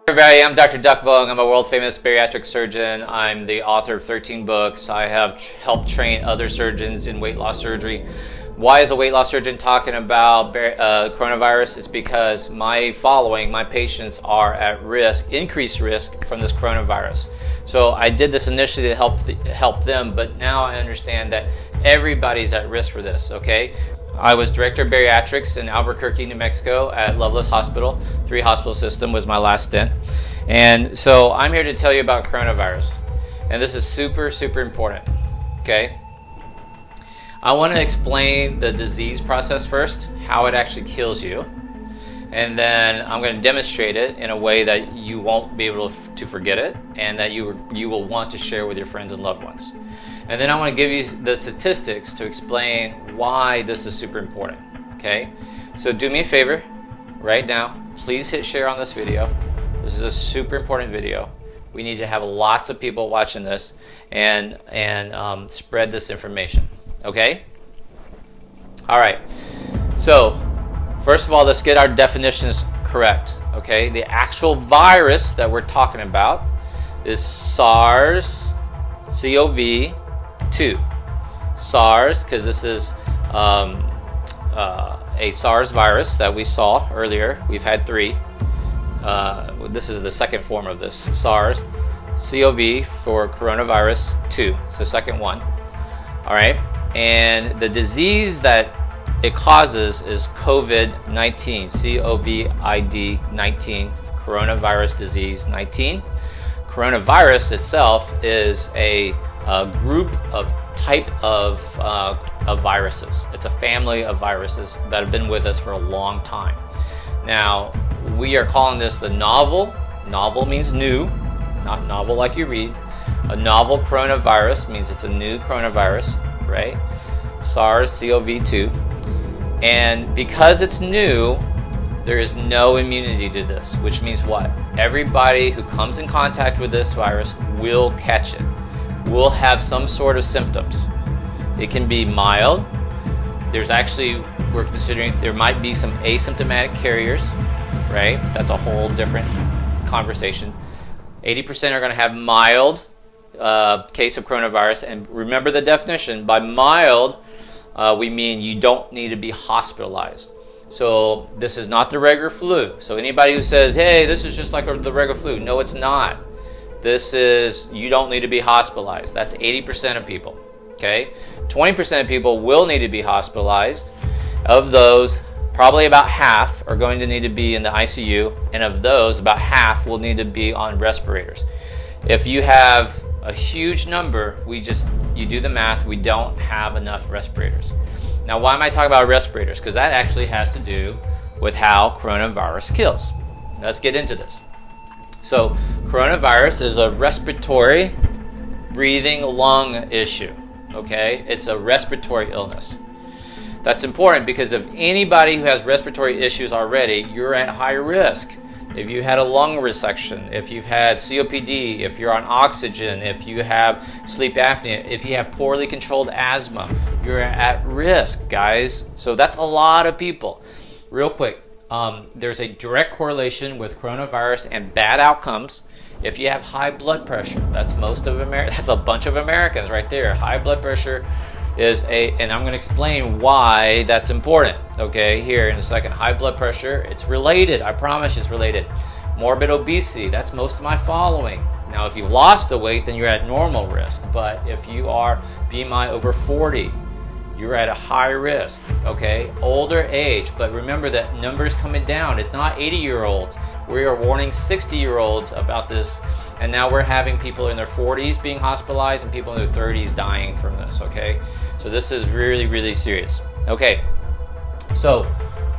Everybody, I'm Dr. Duck Vong. I'm a world-famous bariatric surgeon. I'm the author of 13 books. I have helped train other surgeons in weight loss surgery. Why is a weight loss surgeon talking about coronavirus? It's because my patients are at risk, increased risk from this coronavirus. So I did this initially to help them, but now I understand that everybody's at risk for this, okay? I was director of bariatrics in Albuquerque, New Mexico at Loveless Hospital. 3 hospital system was my last stint. And so I'm here to tell you about coronavirus. And this is super, super important, okay? I want to explain the disease process first, how it actually kills you. And then I'm going to demonstrate it in a way that you won't be able to forget it and that you will want to share with your friends and loved ones. And then I want to give you the statistics to explain why this is super important, okay? So do me a favor right now, please hit share on this video. This is a super important video. We need to have lots of people watching this and spread this information, okay? All right, so first of all, let's get our definitions correct, okay? The actual virus that we're talking about is SARS-CoV-2. SARS, because this is a SARS virus that we saw earlier. We've had 3. This is the second form of this. SARS, CoV for coronavirus 2. It's the second one. All right, and the disease that it causes is COVID-19, COVID-19, coronavirus disease 19. Coronavirus itself is a group of type of viruses. It's a family of viruses that have been with us for a long time. Now, we are calling this the novel. Novel means new, not novel like you read. A novel coronavirus means it's a new coronavirus, right? SARS-CoV-2. And because it's new, there is no immunity to this, which means what? Everybody who comes in contact with this virus will catch it, will have some sort of symptoms. It can be mild. There's actually, we're considering there might be some asymptomatic carriers, right? That's a whole different conversation. 80% are going to have mild case of coronavirus. And remember the definition. By mild, we mean you don't need to be hospitalized. So this is not the regular flu. So anybody who says, hey, this is just like the regular flu. No, it's not. This is, you don't need to be hospitalized. That's 80% of people, okay? 20% of people will need to be hospitalized. Of those, probably about half are going to need to be in the ICU, and of those, about half will need to be on respirators. If you have a huge number, you do the math, we don't have enough respirators. Now, why am I talking about respirators? Because that actually has to do with how coronavirus kills. Let's get into this. So, coronavirus is a respiratory, breathing lung issue, okay? It's a respiratory illness. That's important because if anybody who has respiratory issues already, you're at high risk. If you had a lung resection, if you've had COPD, if you're on oxygen, if you have sleep apnea, if you have poorly controlled asthma, you're at risk, guys. So that's a lot of people. Real quick, there's a direct correlation with coronavirus and bad outcomes. If you have high blood pressure, that's a bunch of Americans right there. High blood pressure is and I'm going to explain why that's important, okay, here in a second. High blood pressure, it's related. I promise it's related. Morbid obesity, that's most of my following. Now, if you've lost the weight, then you're at normal risk. But if you are BMI over 40, you're at a high risk, okay? Older age, but remember that numbers coming down. It's not 80-year-olds. We are warning 60-year-olds about this, and now we're having people in their 40s being hospitalized and people in their 30s dying from this, okay? So this is really, really serious. Okay, so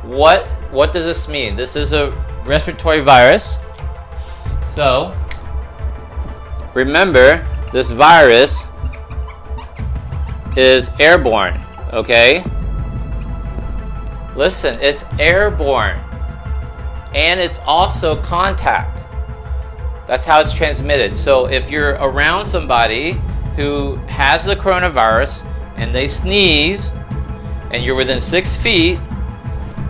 what does this mean? This is a respiratory virus. So remember, this virus is airborne, okay? Listen, it's airborne. And it's also contact. That's how it's transmitted. So if you're around somebody who has the coronavirus and they sneeze and you're within 6 feet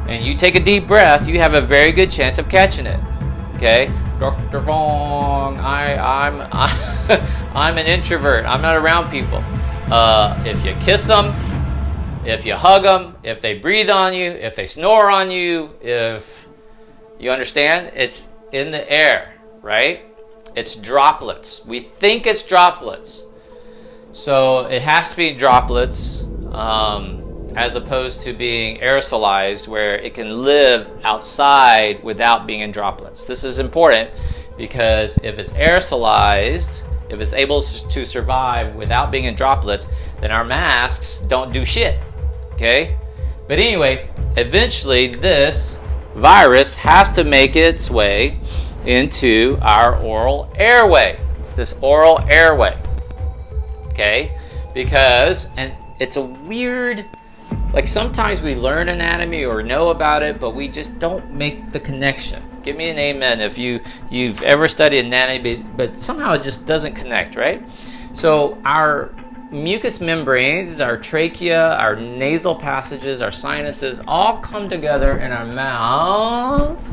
and you take a deep breath, you have a very good chance of catching it. Okay? Dr. Vong, I'm an introvert. I'm not around people. If you kiss them, if you hug them, if they breathe on you, if they snore on you, if you understand, it's in the air, right? It's droplets. We think it's droplets. So it has to be droplets as opposed to being aerosolized where it can live outside without being in droplets. This is important because if it's aerosolized, if it's able to survive without being in droplets, then our masks don't do shit, okay? But anyway, eventually this virus has to make its way into our oral airway, this oral airway, okay? Because, and it's a weird, like sometimes we learn anatomy or know about it, but we just don't make the connection. Give me an amen if you've ever studied anatomy, but somehow it just doesn't connect, right? So our mucous membranes, our trachea, our nasal passages, our sinuses all come together in our mouths,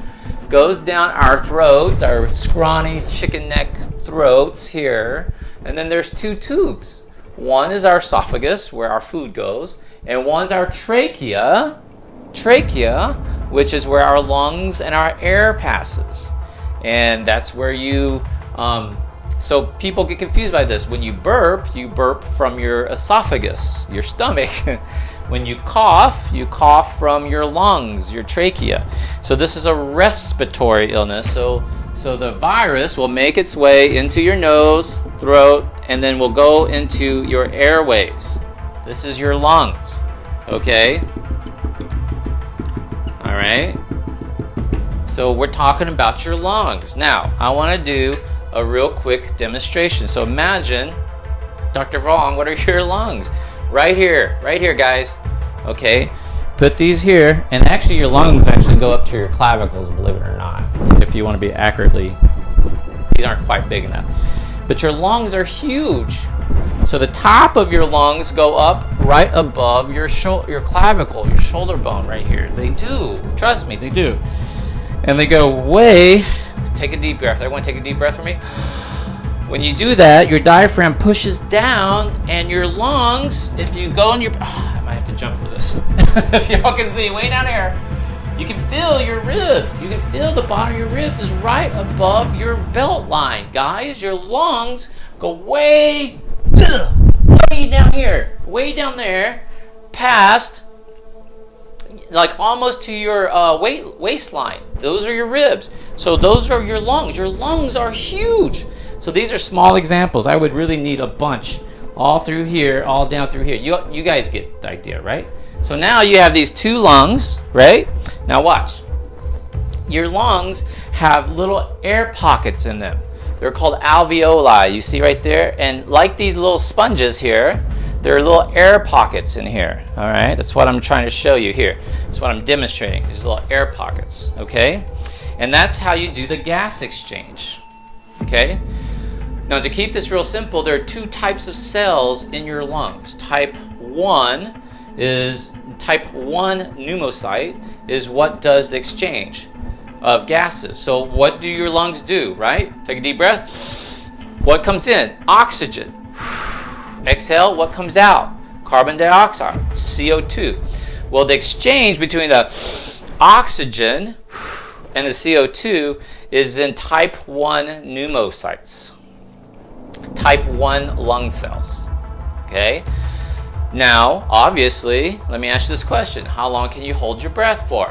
goes down our throats, our scrawny chicken neck throats here, and then there's two tubes. One is our esophagus, where our food goes, and one's our trachea, which is where our lungs and our air passes. And that's where you, so people get confused by this. When you burp from your esophagus, your stomach. When you cough from your lungs, your trachea. So this is a respiratory illness. So the virus will make its way into your nose, throat, and then will go into your airways. This is your lungs, okay? All right. So we're talking about your lungs. Now, I want to do a real quick demonstration. So imagine, Dr. Vong, what are your lungs? Right here, guys. Okay, put these here, and actually your lungs actually go up to your clavicles, believe it or not. If you want to be accurately, these aren't quite big enough. But your lungs are huge. So the top of your lungs go up right above your clavicle, your shoulder bone right here. They do. Trust me, they do. And they go way, take a deep breath. Everyone take a deep breath for me. When you do that, your diaphragm pushes down, and your lungs, if you go in your, I might have to jump for this. If y'all can see, way down here, you can feel your ribs. You can feel the bottom of your ribs is right above your belt line. Guys, your lungs go way down here, way down there, past, like almost to your waistline. Those are your ribs. So those are your lungs. Your lungs are huge. So these are small examples. I would really need a bunch all through here, all down through here. You guys get the idea, right? So now you have these two lungs, right? Now watch. Your lungs have little air pockets in them. They're called alveoli. You see right there? And like these little sponges here, there are little air pockets in here. All right? That's what I'm trying to show you here. That's what I'm demonstrating. These little air pockets, okay? And that's how you do the gas exchange, okay? Now, to keep this real simple, there are two types of cells in your lungs. Type 1 pneumocyte is what does the exchange of gases. So what do your lungs do, right? Take a deep breath. What comes in? Oxygen. Exhale, what comes out? Carbon dioxide, CO2. Well, the exchange between the oxygen and the CO2 is in type 1 pneumocytes. Type 1 lung cells. Okay? Now, obviously, let me ask you this question. How long can you hold your breath for?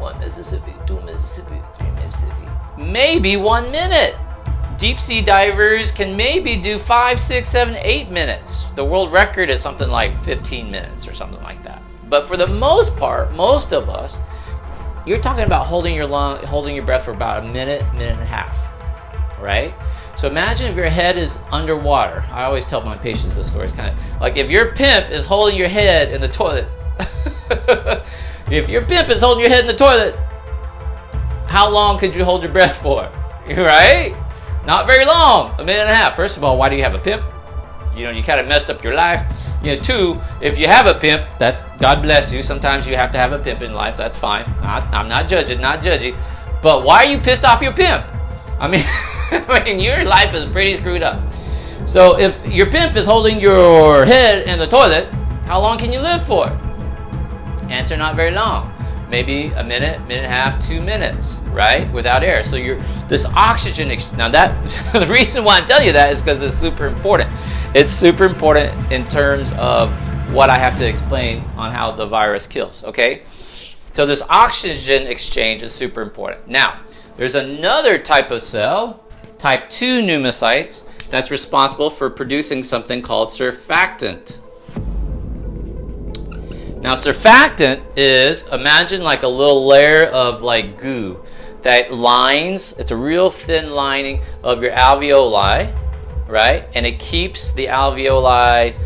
1 Mississippi, 2 Mississippi, 3 Mississippi. Maybe 1 minute. Deep sea divers can maybe do 5, 6, 7, 8 minutes. The world record is something like 15 minutes or something like that. But for the most part, most of us, you're talking about holding your breath for about a minute, minute and a half, right? So imagine if your head is underwater. I always tell my patients this story. It's kind of like if your pimp is holding your head in the toilet. If your pimp is holding your head in the toilet, how long could you hold your breath for? Right? Not very long. A minute and a half. First of all, why do you have a pimp? You kind of messed up your life. 2, if you have a pimp, that's God bless you. Sometimes you have to have a pimp in life. That's fine. I'm not judging, not judgy. But why are you pissed off your pimp? I mean, I mean, your life is pretty screwed up. So if your pimp is holding your head in the toilet, how long can you live for? Answer, not very long. Maybe a minute, minute and a half, 2 minutes, right? Without air. So this oxygen, now that, the reason why I'm telling you that is because it's super important. It's super important in terms of what I have to explain on how the virus kills, okay? So this oxygen exchange is super important. Now, there's another type of cell, type 2 pneumocytes, that's responsible for producing something called surfactant. Now, surfactant is, imagine like a little layer of like goo that lines, it's a real thin lining of your alveoli, right? And it keeps the alveoli,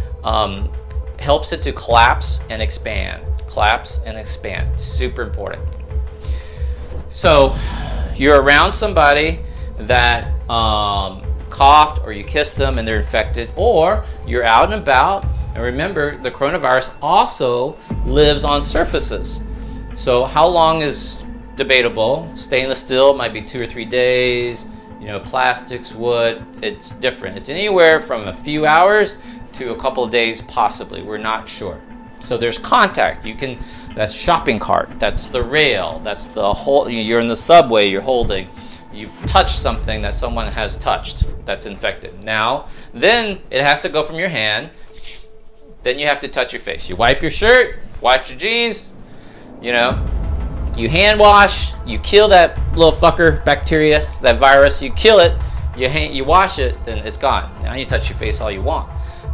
helps it to collapse and expand. Collapse and expand. Super important. So, you're around somebody that coughed, or you kissed them and they're infected, or you're out and about. And remember, the coronavirus also lives on surfaces. So how long is debatable. Stainless steel might be 2 or 3 days. You know, plastics, wood, it's different. It's anywhere from a few hours to a couple of days possibly. We're not sure. So there's contact. You can, that's shopping cart, that's the rail, that's the whole, you're in the subway, you're holding. You've touched something that someone has touched that's infected. Now, then it has to go from your hand. Then you have to touch your face. You wipe your shirt, wipe your jeans, you know, you hand wash, you kill that little fucker, bacteria, that virus, you kill it, you wash it, then it's gone. Now you touch your face all you want.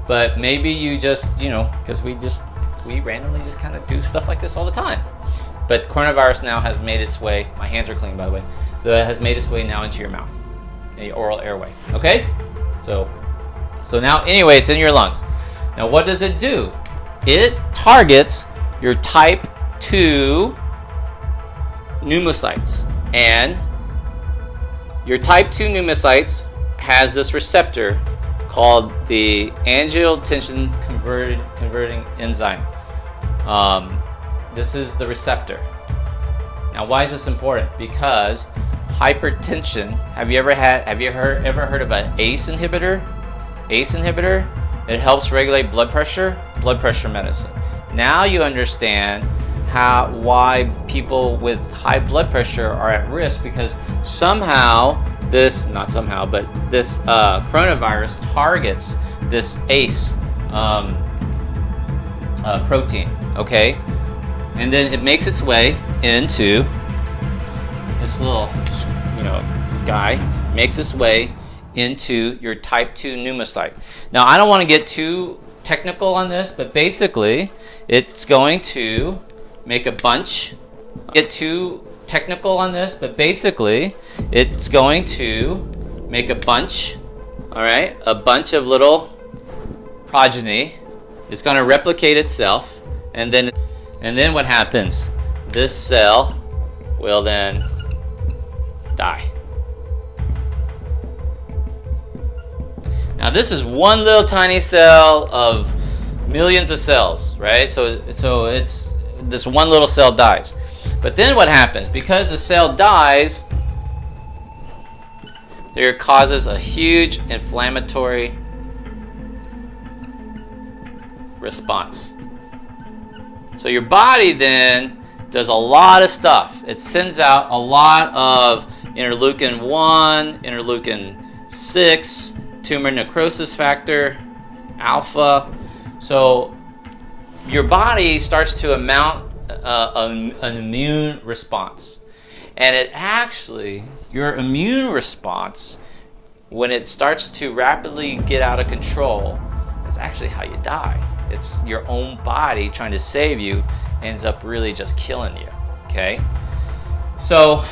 But maybe you just, you know, because we randomly just kind of do stuff like this all the time. But coronavirus now has made its way, my hands are clean by the way, that has made its way now into your mouth, the oral airway, okay? So now, anyway, it's in your lungs. Now, what does it do? It targets your type 2 pneumocytes. And your type 2 pneumocytes has this receptor called the angiotensin converting enzyme. This is the receptor. Now, why is this important? Because hypertension, have you ever heard of an ACE inhibitor? ACE inhibitor? It helps regulate blood pressure medicine. Now you understand why people with high blood pressure are at risk, because somehow this coronavirus targets this ACE protein, okay? And then it makes its way into this little, guy, makes its way into your type 2 pneumocyte. Now, I don't want to get too technical on this, but basically, it's going to make a bunch. Get too technical on this, but basically, it's going to make a bunch. All right, a bunch of little progeny. It's going to replicate itself, and then what happens? This cell will then die. Now, this is one little tiny cell of millions of cells, right? So it's this one little cell dies. But then what happens? Because the cell dies, there causes a huge inflammatory response. So your body then does a lot of stuff. It sends out a lot of interleukin 1, interleukin 6, tumor necrosis factor, alpha. So your body starts to mount an immune response. And it actually, your immune response, when it starts to rapidly get out of control, is actually how you die. It's your own body trying to save you, ends up really just killing you, okay? So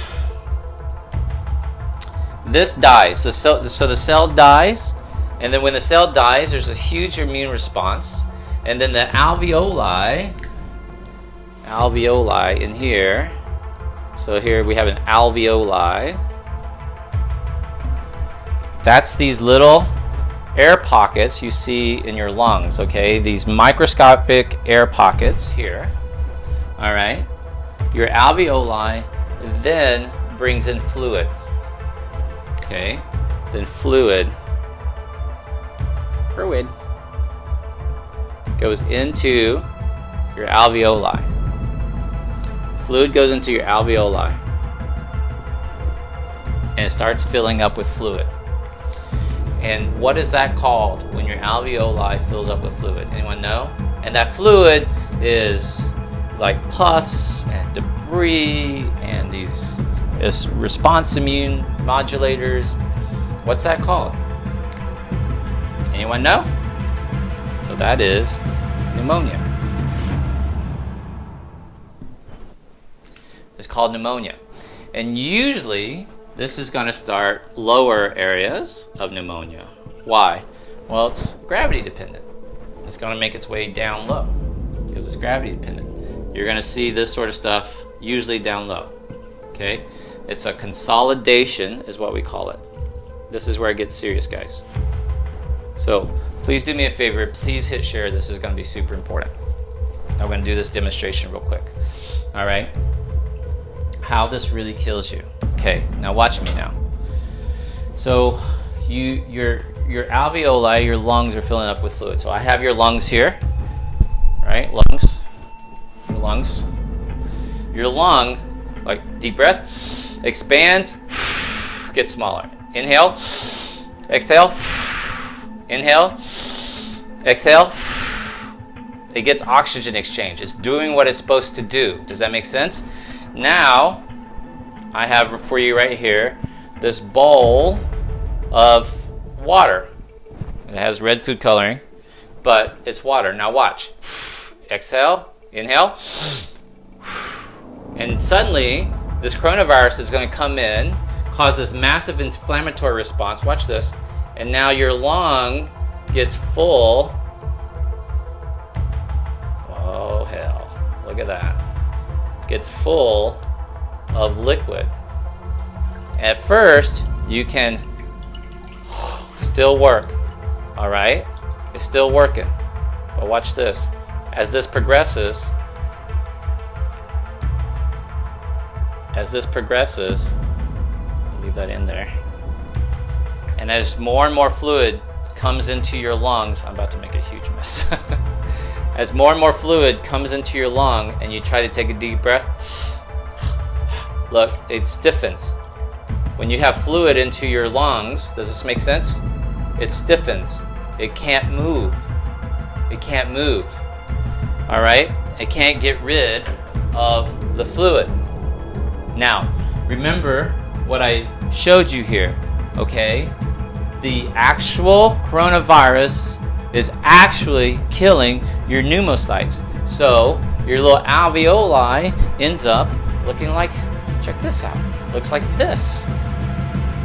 this dies. So the cell dies, and then when the cell dies, there's a huge immune response, and then the alveoli in here. So here we have an alveoli. That's these little air pockets you see in your lungs, okay? These microscopic air pockets here. All right. Your alveoli then brings in fluid. Okay, then fluid goes into your alveoli. Fluid goes into your alveoli and it starts filling up with fluid. And what is that called when your alveoli fills up with fluid? Anyone know? And that fluid is like pus and debris and these response immune modulators. What's that called? Anyone know? So that is pneumonia. It's called pneumonia. And usually this is going to start lower areas of pneumonia. Why? Well, it's gravity dependent. It's going to make its way down low because it's gravity dependent. You're going to see this sort of stuff usually down low. Okay? It's a consolidation is what we call it. This is where it gets serious, guys. So please do me a favor. Please hit share. This is going to be super important. I'm going to do this demonstration real quick. All right? How this really kills you. Okay, now watch me now. So your alveoli, your lungs are filling up with fluid. So I have your lungs here, right? Lungs, your lungs. Your lung, like deep breath, expands, gets smaller. Inhale, exhale, inhale, exhale. It gets oxygen exchange. It's doing what it's supposed to do. Does that make sense? Now, I have for you right here this bowl of water. It has red food coloring, but it's water. Now watch. Exhale, inhale. And suddenly, this coronavirus is going to come in, cause this massive inflammatory response. Watch this. And now your lung gets full. Oh, hell. Look at that. Gets full of liquid. At first, you can still work, all right? It's still working. But watch this. As this progresses, leave that in there. And as more and more fluid comes into your lungs, I'm about to make a huge mess. As more and more fluid comes into your lung and you try to take a deep breath, look, it stiffens. When you have fluid into your lungs, does this make sense? It stiffens. It can't move. It can't move. All right? It can't get rid of the fluid. Now, remember what I showed you here, okay? The actual coronavirus is actually killing your pneumocytes. So, your little alveoli ends up looking like, check this out, looks like this.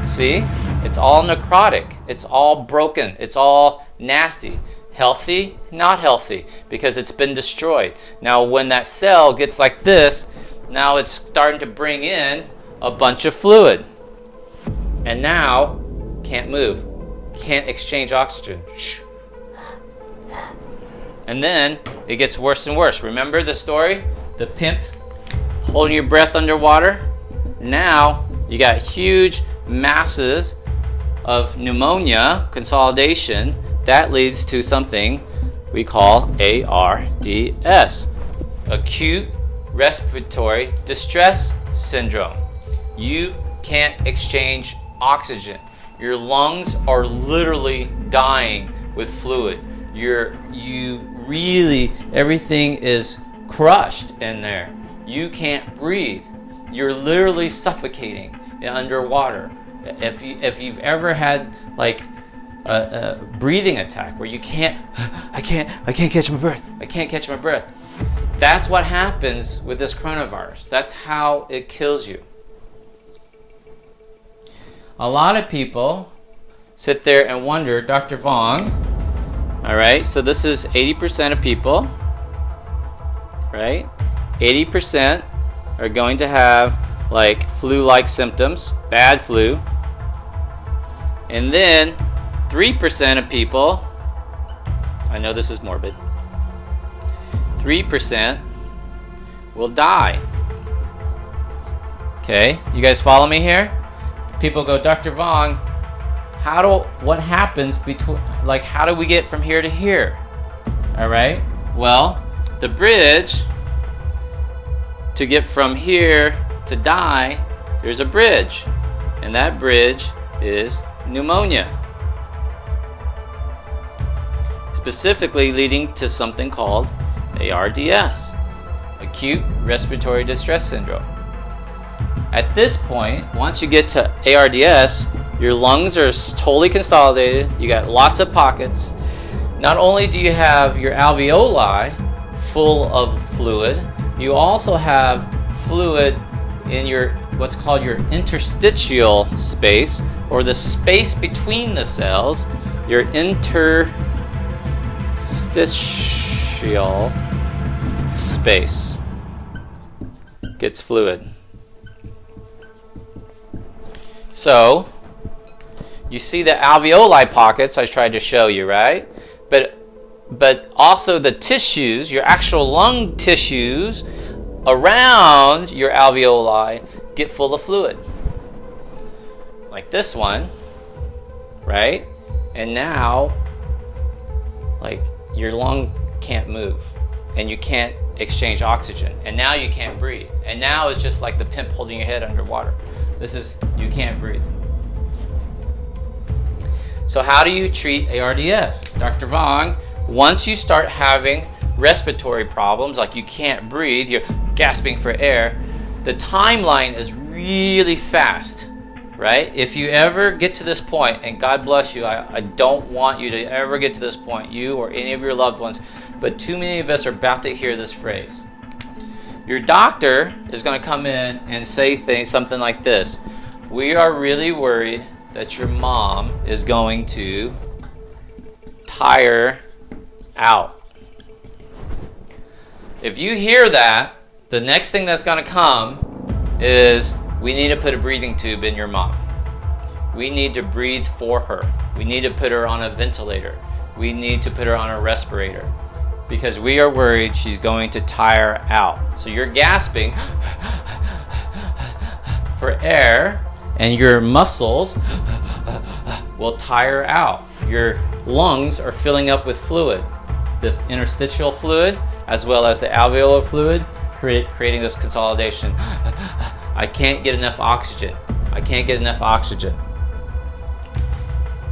See? It's all necrotic. It's all broken. It's all nasty. Healthy? Not healthy, because it's been destroyed. Now, when that cell gets like this, now it's starting to bring in a bunch of fluid. And now, can't move. Can't exchange oxygen. And then, it gets worse and worse. Remember the story? The pimp holding your breath underwater? Now, you got huge masses of pneumonia consolidation. That leads to something we call ARDS, acute respiratory distress syndrome. You can't exchange oxygen. Your lungs are literally dying with fluid. Everything is crushed in there. You can't breathe. You're literally suffocating underwater. If you've ever had like a breathing attack where you I can't catch my breath. I can't catch my breath. That's what happens with this coronavirus. That's how it kills you. A lot of people sit there and wonder, Dr. Vong, all right, so this is 80% of people, right? 80% are going to have like flu-like symptoms, bad flu. And then 3% of people, I know this is morbid, 3% will die. Okay, you guys follow me here? People go, Dr. Vong, what happens between, like, how do we get from here to here? All right, well, the bridge to get from here to die, there's a bridge, and that bridge is pneumonia, specifically leading to something called ARDS, acute respiratory distress syndrome. At this point, once you get to ARDS, your lungs are totally consolidated, you got lots of pockets. Not only do you have your alveoli full of fluid, you also have fluid in your what's called your interstitial space, or the space between the cells. Your interstitial space gets fluid. So you see the alveoli pockets I tried to show you, right? But also the tissues, your actual lung tissues around your alveoli get full of fluid. Like this one, right? And now, like, your lung can't move and you can't exchange oxygen, and now you can't breathe, and now it's just like the pimp holding your head underwater. You can't breathe. So how do you treat ARDS? Dr. Vong, once you start having respiratory problems, like you can't breathe, you're gasping for air, the timeline is really fast, right? If you ever get to this point, and God bless you, I don't want you to ever get to this point, you or any of your loved ones, but too many of us are about to hear this phrase. Your doctor is going to come in and say something like this: we are really worried that your mom is going to tire out. If you hear that, the next thing that's going to come is, we need to put a breathing tube in your mom. We need to breathe for her. We need to put her on a ventilator. We need to put her on a respirator, because we are worried she's going to tire out. So you're gasping for air, and your muscles will tire out. Your lungs are filling up with fluid, this interstitial fluid as well as the alveolar fluid, creating this consolidation. I can't get enough oxygen. I can't get enough oxygen.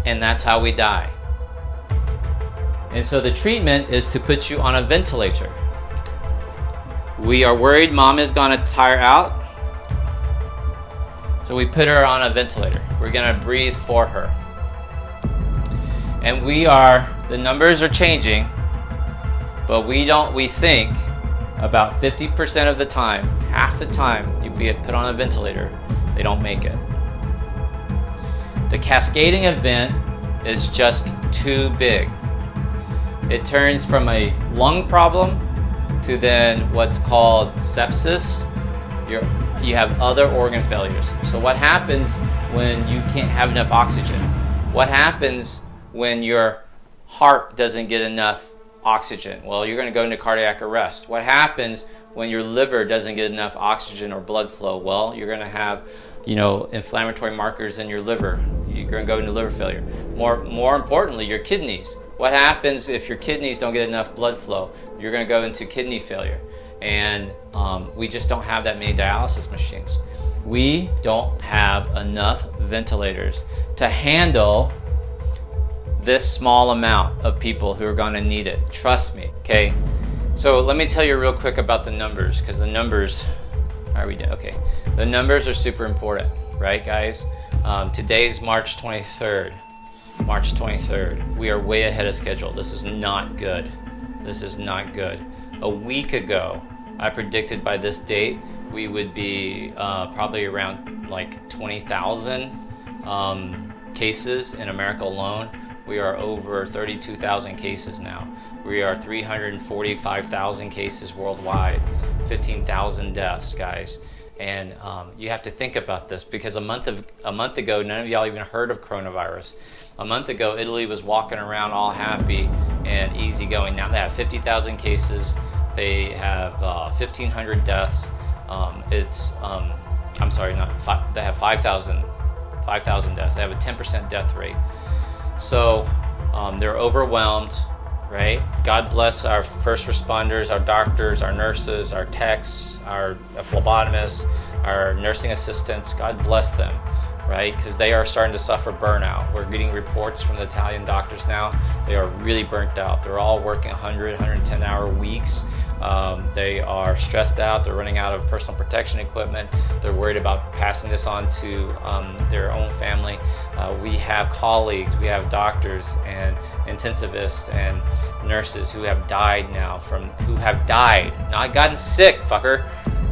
And that's how we die. And so the treatment is to put you on a ventilator. We are worried mom is going to tire out, so we put her on a ventilator. We're going to breathe for her. And the numbers are changing, but we think about 50% of the time, half the time you get put on a ventilator, they don't make it. The cascading event is just too big. It turns from a lung problem to then what's called sepsis. You have other organ failures. So what happens when you can't have enough oxygen? What happens when your heart doesn't get enough oxygen? Well, you're going to go into cardiac arrest. What happens when your liver doesn't get enough oxygen or blood flow? Well, you're going to have, inflammatory markers in your liver. You're going to go into liver failure. More importantly, your kidneys. What happens if your kidneys don't get enough blood flow? You're going to go into kidney failure. And we just don't have that many dialysis machines. We don't have enough ventilators to handle this small amount of people who are going to need it. Trust me, okay? So let me tell you real quick about the numbers, because the numbers, the numbers are super important, right, guys? Today's March 23rd. We are way ahead of schedule. This is not good. A week ago, I predicted by this date we would be probably around like 20,000 cases in America alone. We are over 32,000 cases now. We are 345,000 cases worldwide, 15,000 deaths, guys. And you have to think about this, because a month ago, none of y'all even heard of coronavirus. A month ago, Italy was walking around all happy and easygoing. Now they have 50,000 cases. They have 1,500 deaths. I'm sorry, not five, they have 5,000 deaths. They have a 10% death rate. So they're overwhelmed, right? God bless our first responders, our doctors, our nurses, our techs, our phlebotomists, our nursing assistants. God bless them, right? Because they are starting to suffer burnout. We're getting reports from the Italian doctors now. They are really burnt out. They're all working 100, 110-hour weeks. They are stressed out. They're running out of personal protection equipment. They're worried about passing this on to their own family. We have colleagues, we have doctors and intensivists and nurses who have died now not gotten sick, fucker.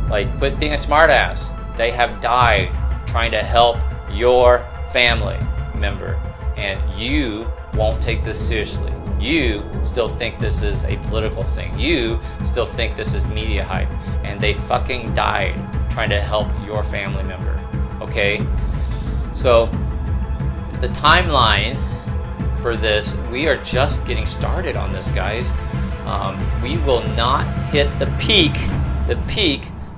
Like, quit being a smartass. They have died trying to help your family member, and you won't take this seriously. You still think this is a political thing. You still think this is media hype, and they fucking died trying to help your family member. Okay? So the timeline for this, we are just getting started on this, guys. We will not hit the peak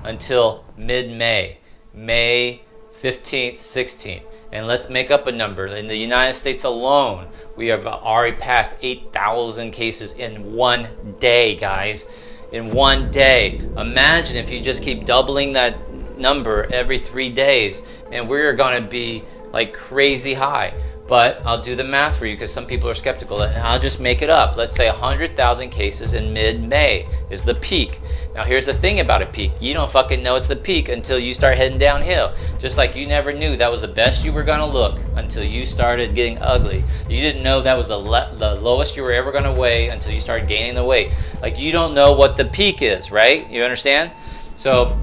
until mid-May, May 15th, 16th. And let's make up a number. In the United States alone, we have already passed 8,000 cases in one day, guys. In one day. Imagine if you just keep doubling that number every 3 days, and we're going to be like crazy high. But I'll do the math for you because some people are skeptical, and I'll just make it up. Let's say 100,000 cases in mid-May is the peak. Now here's the thing about a peak. You don't fucking know it's the peak until you start heading downhill. Just like you never knew that was the best you were going to look until you started getting ugly. You didn't know that was the lowest you were ever going to weigh until you started gaining the weight. Like, you don't know what the peak is, right? You understand? So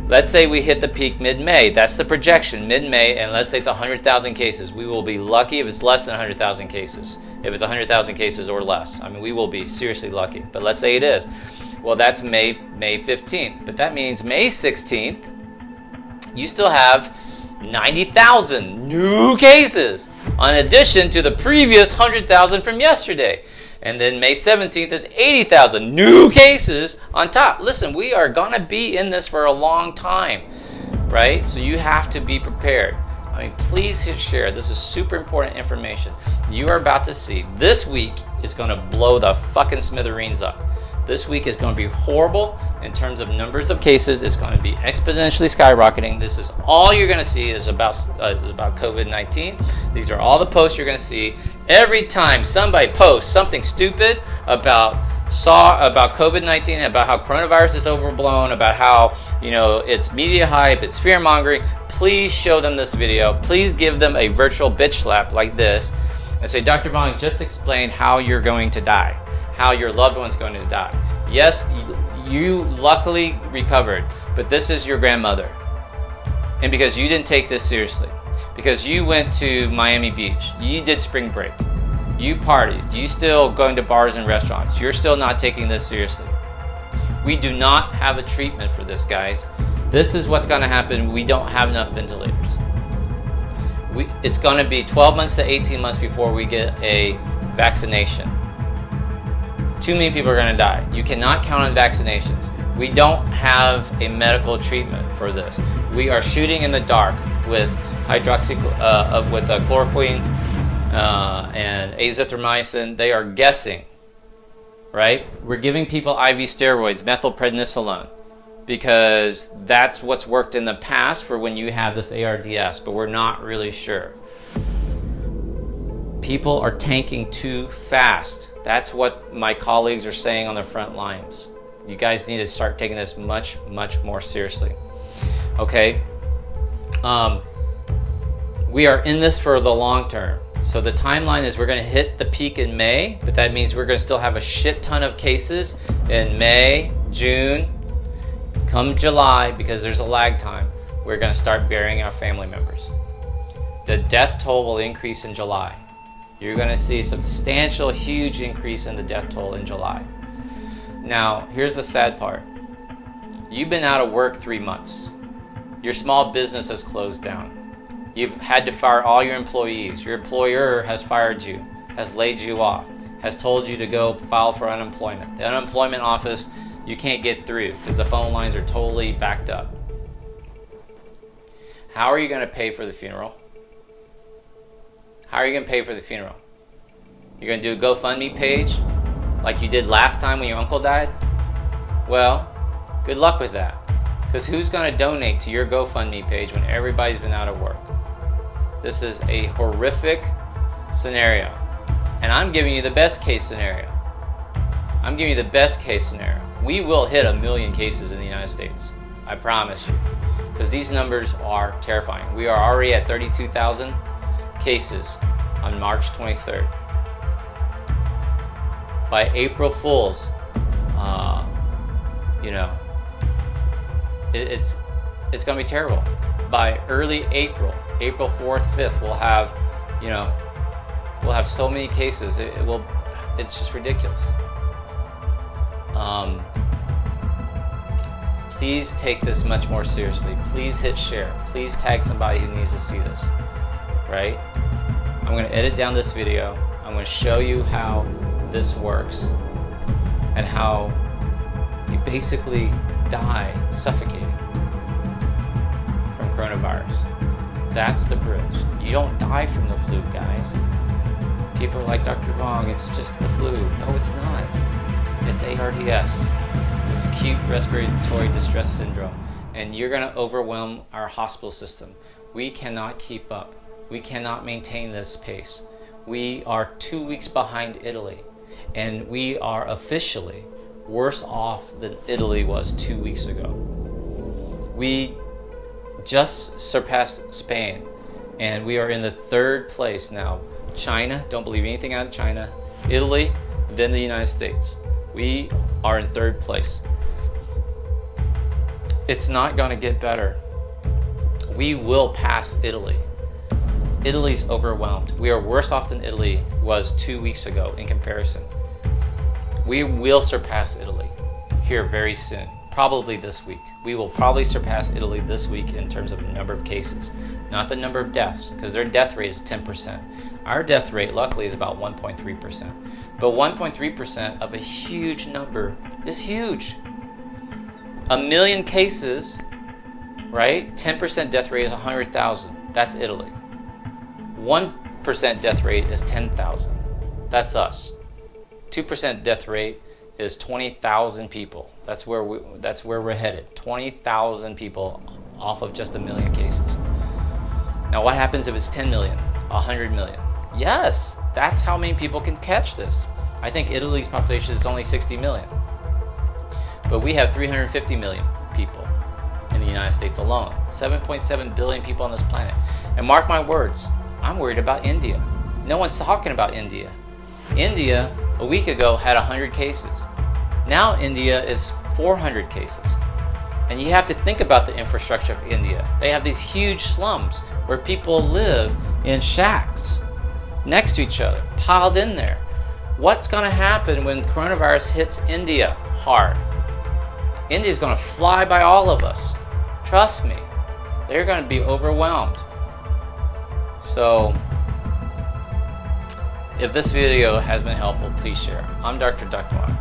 let's say we hit the peak mid-May. That's the projection, mid-May, and let's say it's 100,000 cases. We will be lucky if it's less than 100,000 cases. If it's 100,000 cases or less. I mean, we will be seriously lucky. But let's say it is. Well, that's May 15th. But that means May 16th, you still have 90,000 new cases, in addition to the previous 100,000 from yesterday. And then May 17th is 80,000 new cases on top. Listen, we are going to be in this for a long time, right? So you have to be prepared. I mean, please hit share. This is super important information. You are about to see. This week is going to blow the fucking smithereens up. This week is going to be horrible in terms of numbers of cases. It's going to be exponentially skyrocketing. This is all you're going to see is about COVID-19. These are all the posts you're going to see. Every time somebody posts something stupid about COVID-19, about how coronavirus is overblown, about how, it's media hype, it's fear mongering, please show them this video. Please give them a virtual bitch slap like this and say, Dr. Vong just explained how you're going to die, how your loved one's going to die. Yes, you luckily recovered, but this is your grandmother. And because you didn't take this seriously, because you went to Miami Beach, you did spring break, you partied, you still going to bars and restaurants, you're still not taking this seriously. We do not have a treatment for this, guys. This is what's going to happen. We don't have enough ventilators. It's going to be 12 months to 18 months before we get a vaccination. Too many people are going to die. You cannot count on vaccinations. We don't have a medical treatment for this. We are shooting in the dark with chloroquine and azithromycin. They are guessing, right? We're giving people IV steroids, methylprednisolone, because that's what's worked in the past for when you have this ARDS, but we're not really sure. People are tanking too fast. That's what my colleagues are saying on the front lines. You guys need to start taking this much, much more seriously. Okay? We are in this for the long term. So the timeline is we're going to hit the peak in May, but that means we're going to still have a shit ton of cases in May, June, come July, because there's a lag time. We're going to start burying our family members. The death toll will increase in July. You're going to see a substantial, huge increase in the death toll in July. Now, here's the sad part. You've been out of work 3 months. Your small business has closed down. You've had to fire all your employees. Your employer has fired you, has laid you off, has told you to go file for unemployment. The unemployment office, you can't get through because the phone lines are totally backed up. How are you going to pay for the funeral? How are you going to pay for the funeral? You're going to do a GoFundMe page like you did last time when your uncle died? Well, good luck with that. Because who's going to donate to your GoFundMe page when everybody's been out of work? This is a horrific scenario. And I'm giving you the best case scenario. I'm giving you the best case scenario. We will hit 1 million cases in the United States. I promise you. Because these numbers are terrifying. We are already at 32,000 cases on March 23rd. By April Fool's, it's going to be terrible. By early April, April 4th, 5th, we'll have so many cases. It's just ridiculous. Please take this much more seriously. Please hit share. Please tag somebody who needs to see this. Right? I'm going to edit down this video. I'm going to show you how this works and how you basically die suffocating from coronavirus. That's the bridge. You don't die from the flu, guys. People are like, Dr. Vong, it's just the flu. No, it's not. It's ARDS. It's acute respiratory distress syndrome. And you're going to overwhelm our hospital system. We cannot keep up. We cannot maintain this pace. We are 2 weeks behind Italy. And we are officially worse off than Italy was 2 weeks ago. We just surpassed Spain. And we are in the 3rd place now. China, don't believe anything out of China. Italy, then the United States. We are in 3rd place. It's not going to get better. We will pass Italy. Italy's overwhelmed. We are worse off than Italy was 2 weeks ago in comparison. We will surpass Italy here very soon. Probably this week. We will probably surpass Italy this week in terms of the number of cases. Not the number of deaths, because their death rate is 10%. Our death rate, luckily, is about 1.3%. But 1.3% of a huge number is huge. 1 million cases, right? 10% death rate is 100,000. That's Italy. 1% death rate is 10,000. That's us. 2% death rate is 20,000 people. That's where we're headed. 20,000 people off of just 1 million cases. Now, what happens if it's 10 million, 100 million? Yes, that's how many people can catch this. I think Italy's population is only 60 million. But we have 350 million people in the United States alone. 7.7 billion people on this planet. And mark my words, I'm worried about India. No one's talking about India. India, a week ago, had 100 cases. Now India is 400 cases. And you have to think about the infrastructure of India. They have these huge slums where people live in shacks next to each other, piled in there. What's going to happen when coronavirus hits India hard? India's going to fly by all of us. Trust me. They're going to be overwhelmed. So, if this video has been helpful, please share. I'm Dr. Duckmore.